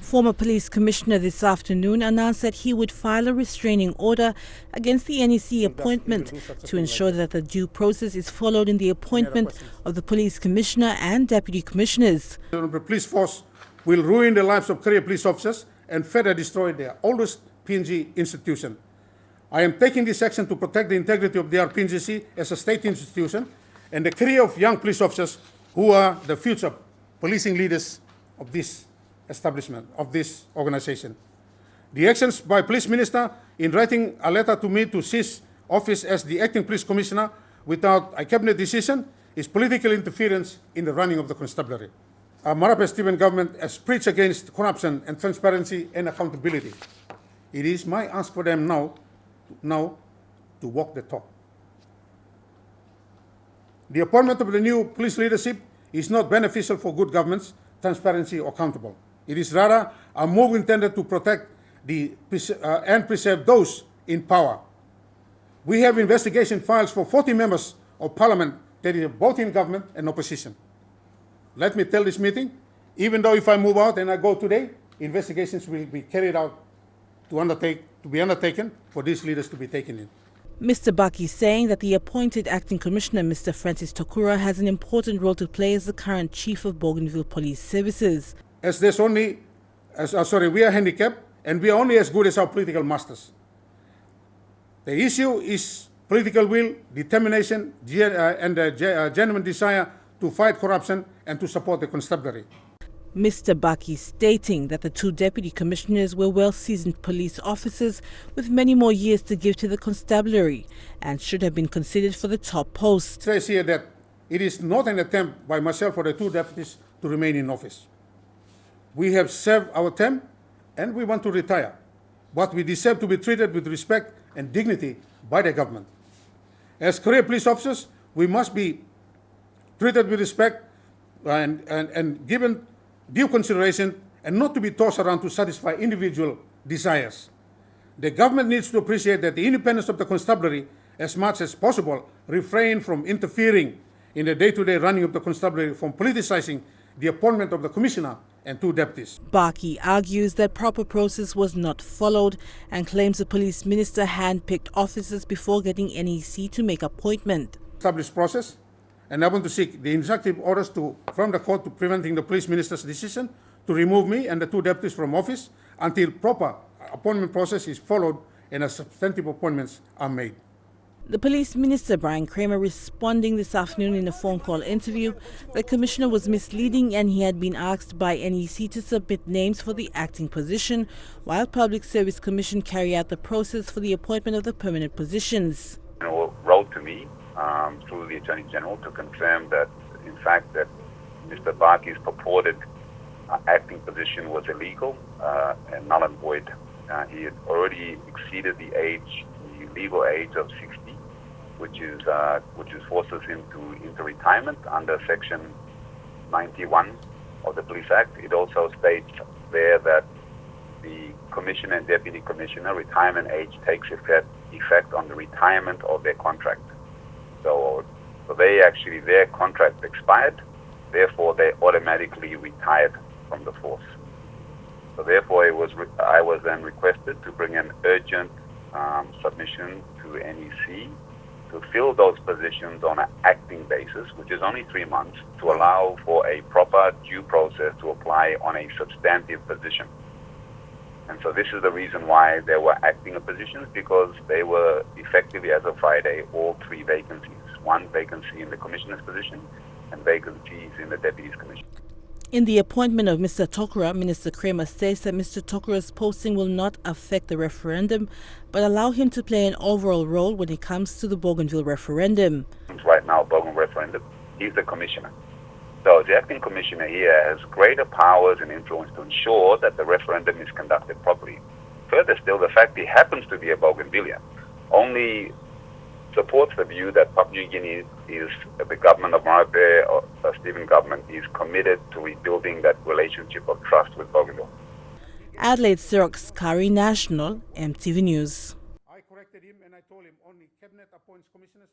Former Police Commissioner this afternoon announced that he would file a restraining order against the NEC appointment to ensure that the due process is followed in the appointment of the Police Commissioner and Deputy Commissioners. The police force will ruin the lives of career police officers and further destroy their oldest PNG institution. I am taking this action to protect the integrity of the RPNGC as a state institution and the career of young police officers who are the future policing leaders of this establishment, of this organization. The actions by Police Minister in writing a letter to me to cease office as the acting Police Commissioner without a cabinet decision is political interference in the running of the constabulary. Our Marape Stephen government has preached against corruption and transparency and accountability. It is my ask for them now to walk the talk. The appointment of the new police leadership is not beneficial for good governance, transparency or accountable. It is rather a move intended to protect and preserve those in power. We have investigation files for 40 members of parliament that are both in government and opposition. Let me tell this meeting, even though if I move out and I go today, investigations will be carried out to be undertaken for these leaders to be taken in. Mr. Baki saying that the appointed acting commissioner, Mr. Francis Tokura, has an important role to play as the current chief of Bougainville Police Services. As there's only, we are handicapped and we are only as good as our political masters. The issue is political will, determination, and a genuine desire to fight corruption and to support the constabulary. Mr. Baki stating that the two deputy commissioners were well-seasoned police officers with many more years to give to the constabulary and should have been considered for the top post. It says here that it is not an attempt by myself or the two deputies to remain in office. We have served our term and we want to retire, but we deserve to be treated with respect and dignity by the government. As career police officers, we must be treated with respect and given due consideration and not to be tossed around to satisfy individual desires. The government needs to appreciate that the independence of the constabulary, as much as possible, refrain from interfering in the day-to-day running of the constabulary, from politicizing the appointment of the commissioner and two deputies. Baki argues that proper process was not followed and claims the police minister handpicked officers before getting NEC to make appointment. Established process, and I want to seek the executive orders from the court to preventing the police minister's decision to remove me and the two deputies from office until proper appointment process is followed and substantive appointments are made. The police minister, Bryan Kramer, responding this afternoon in a phone call interview, the commissioner was misleading and he had been asked by NEC to submit names for the acting position, while Public Service Commission carry out the process for the appointment of the permanent positions. Wrote to me through the Attorney General to confirm that, in fact, that Mr. Baki's purported acting position was illegal and null and void. He had already exceeded the legal age of 60, which forces him into retirement under Section 91 of the Police Act. It also states there that the commissioner and deputy commissioner retirement age takes effect on the retirement of their contract. So their contract expired, therefore they automatically retired from the force. So therefore I was then requested to bring an urgent submission to NEC to fill those positions on an acting basis, which is only 3 months, to allow for a proper due process to apply on a substantive position. And so this is the reason why there were acting positions, because they were effectively, as of Friday, all 3 vacancies. 1 vacancy in the commissioner's position and vacancies in the deputy's commission. In the appointment of Mr. Tokura, Minister Kramer states that Mr. Tokura's posting will not affect the referendum, but allow him to play an overall role when it comes to the Bougainville referendum. Right now, Bougainville referendum, he's the commissioner. So the acting commissioner here has greater powers and influence to ensure that the referendum is conducted properly. Further still, the fact he happens to be a Bougainvillean only supports the view that Papua New Guinea is, the government of Marape, or Stephen government, is committed to rebuilding that relationship of trust with Bougainville. Adelaide Xerox Kari National, Emtv News. I corrected him and I told him only cabinet appoints commissioners.